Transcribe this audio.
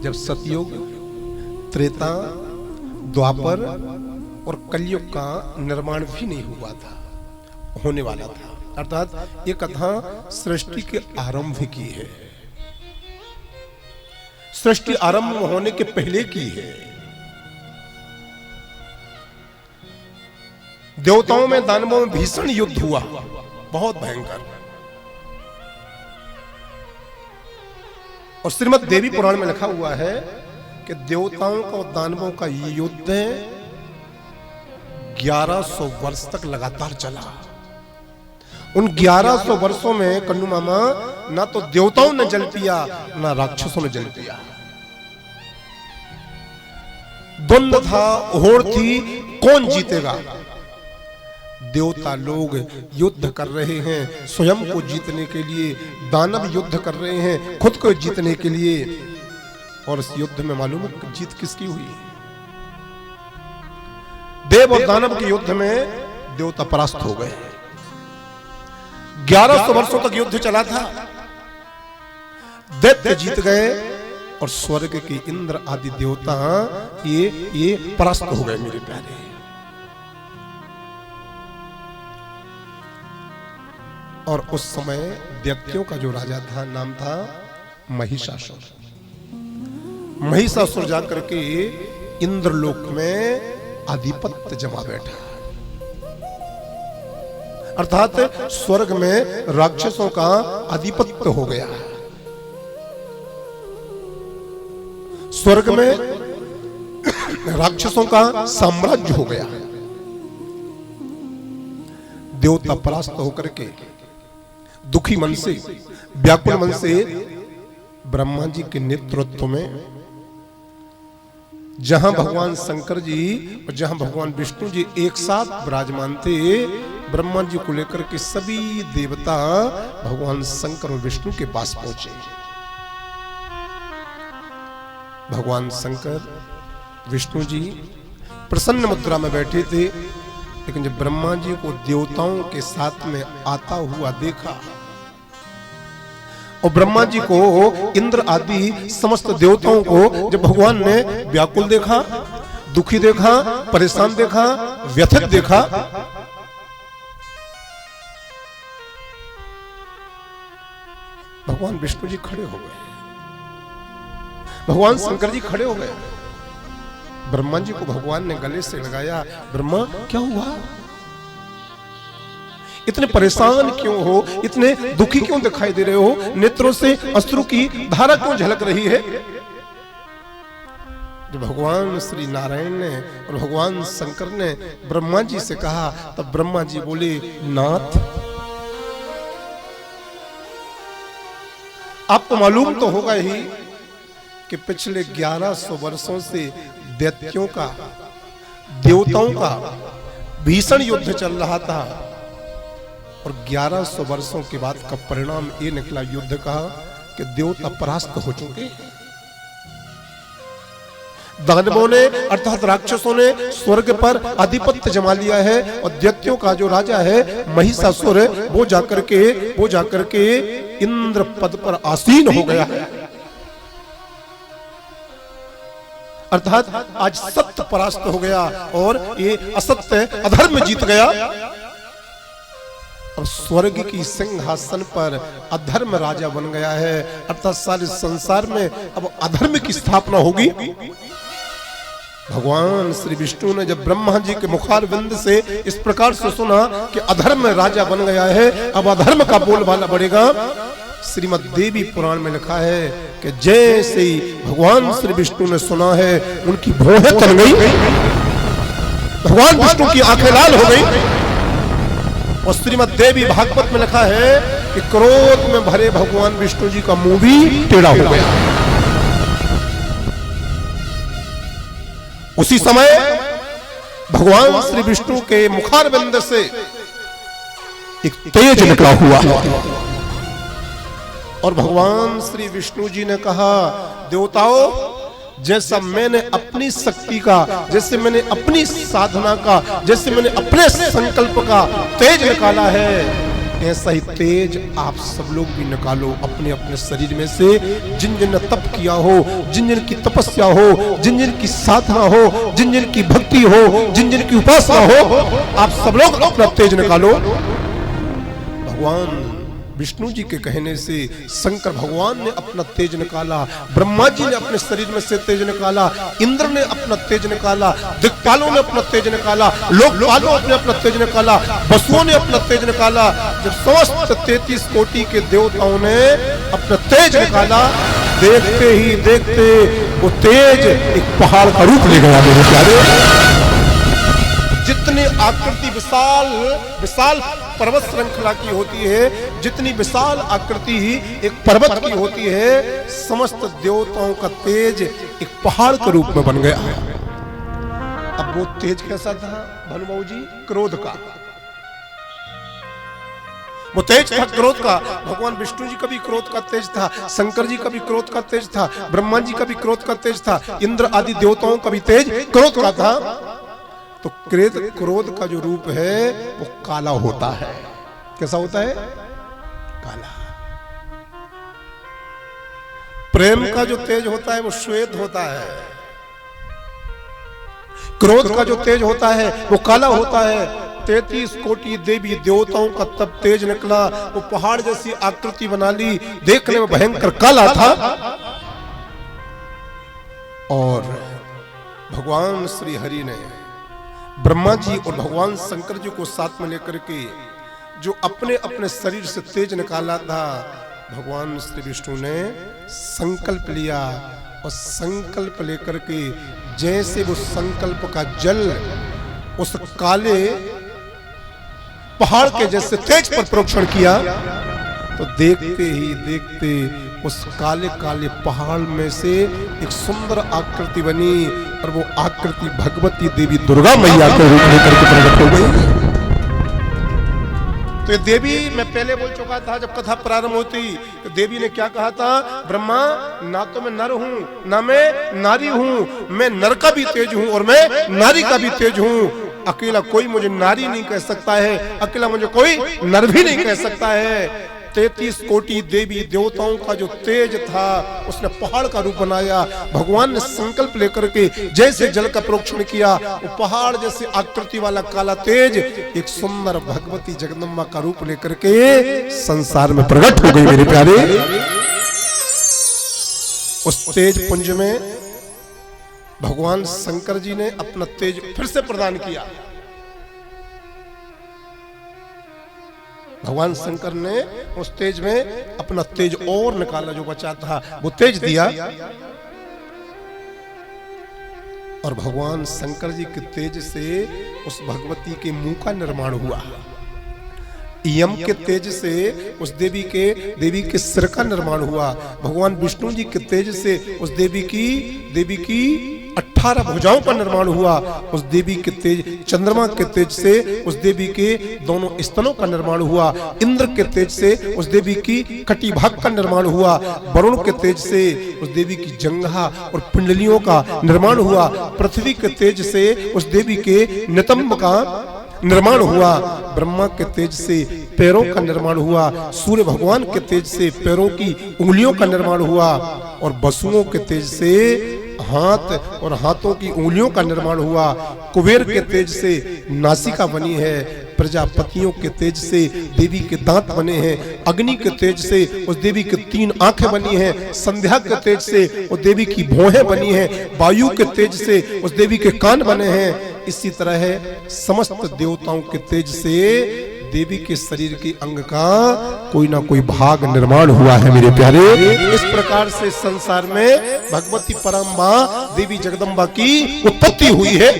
जब सतयुग, त्रेता, द्वापर और कलयुग का निर्माण भी नहीं हुआ था, होने वाला था। अर्थात ये कथा सृष्टि के आरंभ की है, सृष्टि आरंभ होने के पहले की है। देवताओं में दानवों में भीषण युद्ध हुआ, बहुत भयंकर। और श्रीमद् देवी पुराण में लिखा हुआ है कि देवताओं का और दानवों का ये युद्ध 1100 वर्ष तक लगातार चला। उन 1100 वर्षों में कन्नू मामा ना तो देवताओं ने जल पिया ना राक्षसों ने जल पिया। द्वंद्व था, होड़ थी, कौन जीतेगा। देवता लोग युद्ध कर रहे हैं स्वयं को जीतने के लिए, दानव युद्ध कर रहे हैं खुद को जीतने के लिए। और इस युद्ध में मालूम है जीत किसकी हुई? देव और दानव के युद्ध में देवता परास्त हो गए। 1100 वर्षों तक युद्ध चला था, दैत्य जीत गए और स्वर्ग के इंद्र आदि देवता ये परास्त हो गए। मेरे प्यारे, और उस समय दैत्यों का जो राजा था नाम था महिषासुर। महिषासुर जाकर के इंद्रलोक में आधिपत्य जमा बैठा, अर्थात स्वर्ग में राक्षसों का आधिपत्य हो गया। स्वर्ग में राक्षसों का साम्राज्य हो गया। देवता परास्त होकर के दुखी मन से, व्याकुल मन से ब्रह्मा जी के नेतृत्व में, जहां भगवान शंकर जी और जहां भगवान विष्णु जी एक साथ विराजमान थे, ब्रह्मा जी को लेकर के सभी देवता भगवान शंकर और विष्णु के पास पहुंचे। भगवान शंकर, विष्णु जी प्रसन्न मुद्रा में बैठे थे, लेकिन जब ब्रह्मा जी को देवताओं के साथ में आता हुआ देखा और ब्रह्मा जी को, इंद्र आदि समस्त देवताओं को जब भगवान ने व्याकुल देखा, दुखी देखा, परेशान देखा, व्यथित देखा, भगवान विष्णु जी खड़े हो गए, भगवान शंकर जी खड़े हो गए। ब्रह्मा जी को भगवान ने गले से लगाया, ब्रह्मा क्या हुआ? इतने परेशान क्यों हो? इतने दुखी क्यों दिखाई दे रहे हो? नेत्रों से अश्रु की धारा क्यों झलक रही है? जब भगवान श्री नारायण ने और भगवान शंकर ने ब्रह्मा जी से कहा, तब ब्रह्मा जी बोले, नाथ आपको मालूम तो होगा ही कि पिछले 1100 वर्षों से दैत्यों का, देवताओं का भीषण युद्ध चल रहा था, और 1100 वर्षों के बाद का परिणाम ये निकला युद्ध का कि देवता परास्त हो चुके। दानवों ने अर्थात राक्षसों ने स्वर्ग पर आधिपत्य जमा लिया है, और दैत्यों का जो राजा है महिषासुर, वो जाकर के इंद्र पद पर आसीन हो गया है। अर्थात आज सत्य परास्त हो गया और ये असत्य अधर्म जीत गया। और स्वर्ग की सिंहासन पर अधर्म राजा बन गया है, अर्थात सारे संसार में अब अधर्म की स्थापना होगी। भगवान श्री विष्णु ने जब ब्रह्मा जी के मुखारविंद से इस प्रकार से सुना कि अधर्म राजा बन गया है, अब अधर्म का बोलबाला बढ़ेगा, श्रीमद् देवी पुराण में लिखा है कि जैसे ही भगवान श्री विष्णु ने सुना है, उनकी भौहें तन गई, भगवान विष्णु की आंखें लाल हो गई। और श्रीमद् देवी भागवत में लिखा है कि क्रोध में भरे भगवान विष्णु जी का मुंह भी टेढ़ा हो गया। उसी समय भगवान श्री विष्णु के मुखारविंद से एक तेज निकला हुआ, और भगवान श्री विष्णु जी ने कहा, देवताओं, जैसा मैंने अपनी शक्ति का, जैसे मैंने अपनी साधना का, जैसे मैंने अपने संकल्प का तेज निकाला है, ऐसा ही तेज आप सब लोग भी निकालो अपने अपने शरीर में से। जिन जिन ने तप किया हो, जिन जिन की तपस्या हो, जिन जिन की साधना हो, जिन जिन की भक्ति हो, जिन जिन की उपासना हो, आप सब लोग अपना तेज निकालो। भगवान विष्णु जी के कहने से शंकर भगवान ने अपना तेज निकाला, ब्रह्मा जी ने अपने शरीर में से तेज निकाला, इंद्र ने अपना तेज निकाला, दिक्पालों ने अपना तेज निकाला, लोकपालों ने अपना तेज निकाला, वसुओं ने अपना तेज निकाला। जब समस्त 33 कोटि के देवताओं ने अपना तेज निकाला, देखते ही देखते वो तेज एक पहाड़ का रूप ले गया मेरे प्यारे। जितनी आकृति विशाल विशाल पर्वत श्रृंखला की होती है, जितनी विशाल आकृति ही एक पर्वत की होती है, समस्त देवताओं का तेज एक पहाड़ के रूप में बन गया। अब वो तेज कैसा था भानुबाबू जी? क्रोध का। वो तेज था क्रोध का। भगवान विष्णु जी का भी क्रोध का तेज था, शंकर जी का भी क्रोध का तेज था, ब्रह्मा जी का भी क्रोध का तेज था, इंद्र आदि देवताओं का भी तेज क्रोध का था। तो क्रोध का जो रूप है वो काला होता है। कैसा होता है? काला। प्रेम का जो तेज होता है वो श्वेत होता है। क्रोध का जो तेज होता है वो काला होता है। 33 कोटि देवी देवताओं का तब तेज निकला, वो पहाड़ जैसी आकृति बना ली, देखने में भयंकर काला था। और भगवान श्री हरि ने ब्रह्मा जी और भगवान शंकर जी को साथ में लेकर के जो अपने अपने शरीर से तेज निकाला था, भगवान श्री विष्णु ने संकल्प लिया और संकल्प लेकर के जैसे वो संकल्प का जल उस काले पहाड़ के जैसे तेज पर प्रोक्षण किया, तो देखते ही देखते उस काले काले पहाड़ में से एक सुंदर आकृति बनी और वो आकृति भगवती देवी दुर्गा मैया के रूप लेकर के प्रकट हो गई। तो ये देवी, मैं पहले बोल चुका था जब कथा प्रारंभ होती, तो देवी ने क्या कहा था? ब्रह्मा, ना तो मैं नर हूं ना मैं नारी हूं, मैं नर का भी तेज हूं और मैं नारी का भी तेज हूं। अकेला कोई मुझे नारी नहीं कह सकता है, अकेला मुझे कोई नर भी नहीं कह सकता है। 33 कोटि देवी देवताओं का जो तेज था उसने पहाड़ का रूप बनाया। भगवान ने संकल्प लेकर के जैसे जल का प्रोक्षण किया, वो पहाड़ जैसे आकृति वाला काला तेज एक सुंदर भगवती जगदम्बा का रूप लेकर के संसार में प्रकट हो गई मेरे प्यारे। उस तेज पुंज में भगवान शंकर जी ने अपना तेज फिर से प्रदान किया। भगवान शंकर ने उस तेज में अपना तेज और निकाला, जो बचा था वो तेज दिया। और भगवान शंकर जी के तेज से उस भगवती के मुंह का निर्माण हुआ। यम के तेज से उस देवी के सिर का निर्माण हुआ। भगवान विष्णु जी के तेज से उस देवी की 18 भुजाओं का निर्माण हुआ। उस देवी के तेज, चंद्रमा के तेज से उस देवी के दोनों स्तनों का निर्माण हुआ। इंद्र के तेज से उस देवी की कटिभाग का निर्माण हुआ। वरुण के तेज से उस देवी की जंघा और पिंडलियों का निर्माण हुआ। पृथ्वी के तेज से उस देवी के नितंब का निर्माण हुआ। ब्रह्मा के तेज से पैरों का निर्माण हुआ। सूर्य भगवान के तेज से पैरों की उंगलियों का निर्माण हुआ। और वसुओं के तेज से हाथ और हाथों की उंगलियों का निर्माण हुआ। कुबेर के तेज से नासिका बनी है। प्रजापतियों के तेज से देवी के दांत बने हैं। अग्नि के तेज से उस देवी की 3 आंखें बनी हैं। संध्या के तेज से उस देवी की भौहें बनी हैं। वायु के तेज से उस देवी के कान बने हैं। इसी तरह है समस्त देवताओं के तेज से देवी के शरीर के अंग का कोई ना कोई भाग निर्माण हुआ है मेरे प्यारे। इस प्रकार से संसार में भगवती परम मां देवी जगदम्बा की उत्पत्ति हुई है।